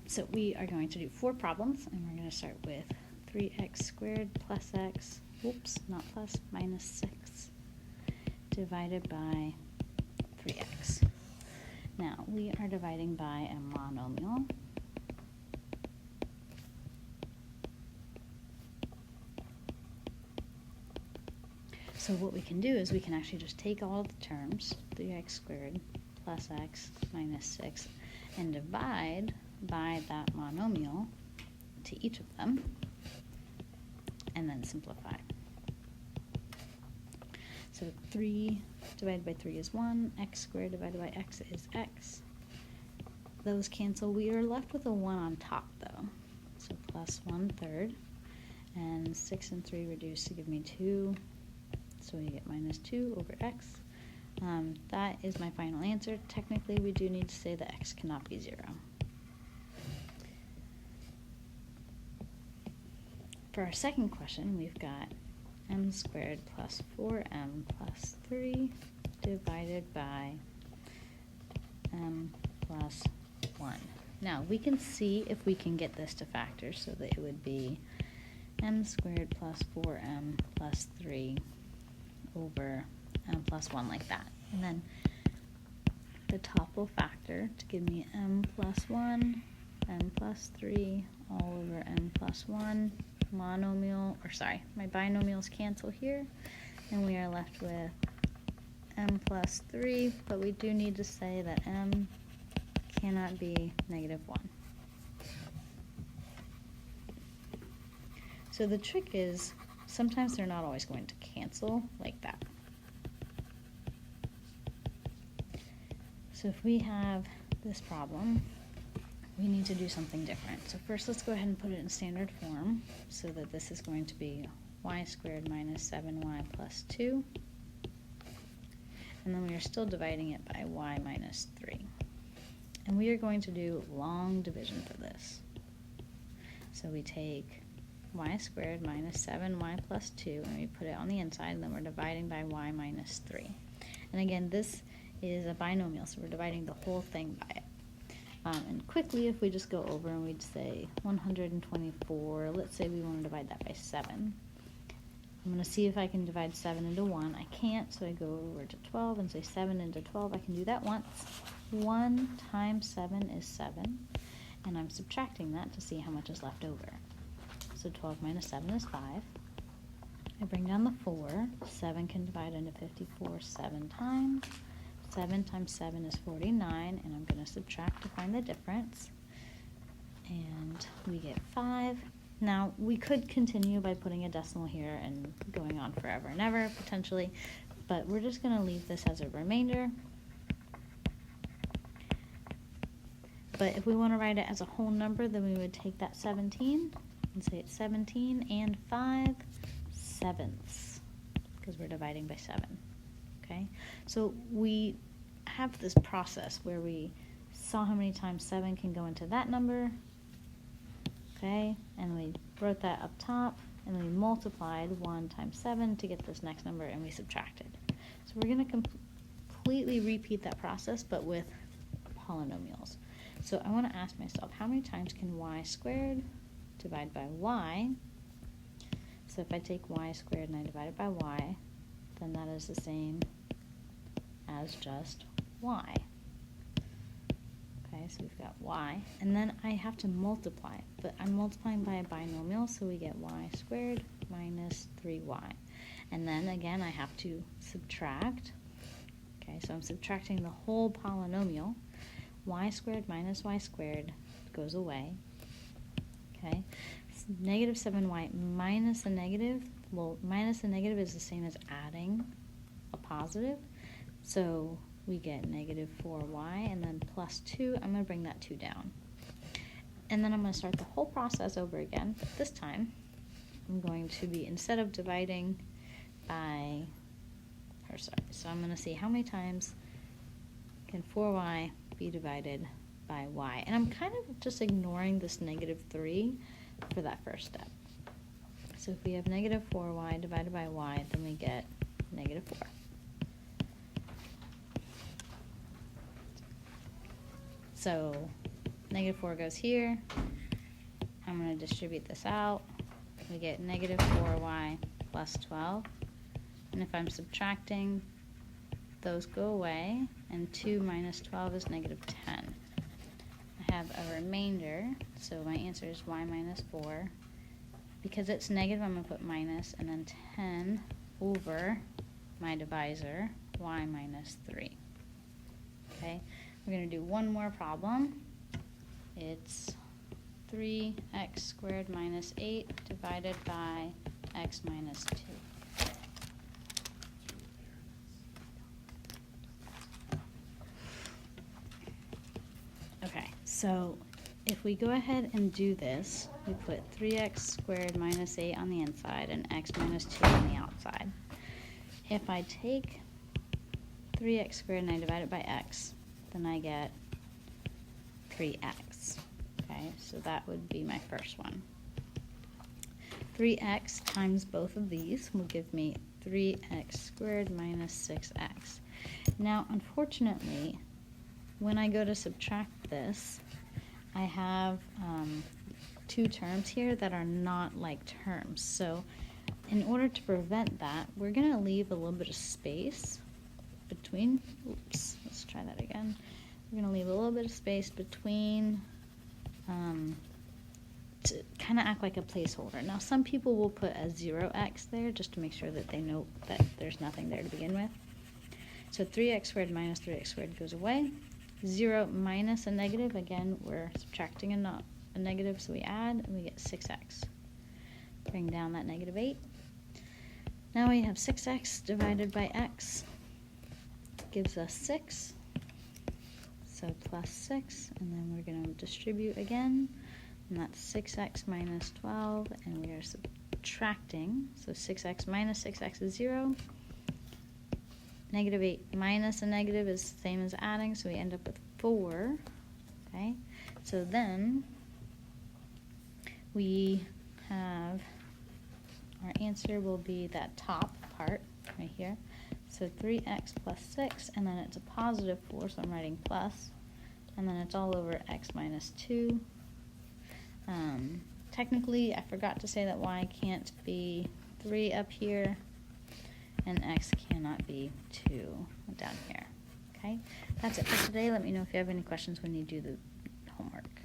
So we are going to do 4 problems, and we're going to start with 3x squared plus x, whoops, not plus, minus 6 divided by 3x. Now, we are dividing by a monomial. So what we can do is we can actually just take all the terms, 3x squared plus x minus 6, and divide by that monomial to each of them, and then simplify. So 3 divided by 3 is 1, x squared divided by x is x. Those cancel. We are left with a 1 on top, though. So plus 1/3, and 6 and 3 reduce to give me 2, so we get minus 2 over x. That is my final answer. Technically, we do need to say that x cannot be 0. For our second question, we've got m squared plus 4m plus 3 divided by m plus 1. Now, we can see if we can get this to factor, so that it would be m squared plus 4m plus 3 over m plus 1, like that. And then the top will factor to give me m plus 1, m plus 3 all over m plus 1. Monomial, or sorry, my binomials cancel here, and we are left with m plus 3, but we do need to say that m cannot be negative 1. So the trick is, sometimes they're not always going to cancel like that. So if we have this problem, we need to do something different. So first, let's go ahead and put it in standard form, so that this is going to be y squared minus 7y plus 2. And then we are still dividing it by y minus 3. And we are going to do long division for this. So we take y squared minus 7y plus 2, and we put it on the inside, and then we're dividing by y minus 3. And again, this is a binomial, so we're dividing the whole thing by it. And quickly, if we just go over and we'd say 124, let's say we want to divide that by 7. I'm going to see if I can divide 7 into 1. I can't, so I go over to 12 and say 7 into 12. I can do that once. 1 times 7 is 7, and I'm subtracting that to see how much is left over. So 12 minus 7 is 5. I bring down the 4. 7 can divide into 54 7 times. 7 times 7 is 49, and I'm going to subtract to find the difference. And we get 5. Now, we could continue by putting a decimal here and going on forever and ever, potentially, but we're just going to leave this as a remainder. But if we want to write it as a whole number, then we would take that 17 and say it's 17 and 5/7, because we're dividing by 7. Okay, so we have this process where we saw how many times 7 can go into that number, okay, and we wrote that up top, and we multiplied 1 times 7 to get this next number, and we subtracted. So we're going to completely repeat that process, but with polynomials. So I want to ask myself, how many times can y squared divide by y? So if I take y squared and I divide it by y, then that is the same as just y. Okay, so we've got y, and then I have to multiply, but I'm multiplying by a binomial, so we get y squared minus 3y. And then again, I have to subtract. Okay, so I'm subtracting the whole polynomial. Y squared minus y squared goes away. Okay, negative 7y minus a negative, well, minus a negative is the same as adding a positive, so we get negative 4y, and then plus 2, I'm going to bring that 2 down. And then I'm going to start the whole process over again, but this time I'm going to be, instead of dividing by, so I'm going to see how many times can 4y be divided by y. And I'm kind of just ignoring this negative 3 for that first step. So if we have negative 4y divided by y, then we get negative 4. So Negative 4 goes here. I'm going to distribute this out. We get negative 4y plus 12. And if I'm subtracting, those go away. And 2 minus 12 is negative 10. I have a remainder, so my answer is y minus 4. Because it's negative, I'm going to put minus, and then 10 over my divisor, y minus 3. Okay, we're going to do one more problem. It's 3x squared minus 8 divided by x minus 2. Okay, so if we go ahead and do this, we put 3x squared minus 8 on the inside and x minus 2 on the outside. If I take 3x squared and I divide it by x, then I get 3x. Okay, so that would be my first one. 3x times both of these will give me 3x squared minus 6x. Now, unfortunately, when I go to subtract this, I have two terms here that are not like terms. So in order to prevent that, we're going to leave a little bit of space between, oops, let's try that again. We're going to leave a little bit of space between to kind of act like a placeholder. Now, some people will put a 0x there just to make sure that they know that there's nothing there to begin with. So 3x squared minus 3x squared goes away. 0 minus a negative, again, we're subtracting a negative, so we add, and we get 6x. Bring down that negative 8. Now we have 6x divided by x. Gives us 6. So plus 6, and then we're going to distribute again, and that's 6x minus 12, and we are subtracting, so 6x minus 6x is 0. Negative 8 minus a negative is the same as adding, so we end up with 4. Okay, so then we have, our answer will be that top part right here. So 3x plus 6, and then it's a positive 4, so I'm writing plus, and then it's all over x minus 2. Technically, I forgot to say that y can't be 3 up here, and x cannot be 2 down here. Okay, that's it for today. Let me know if you have any questions when you do the homework.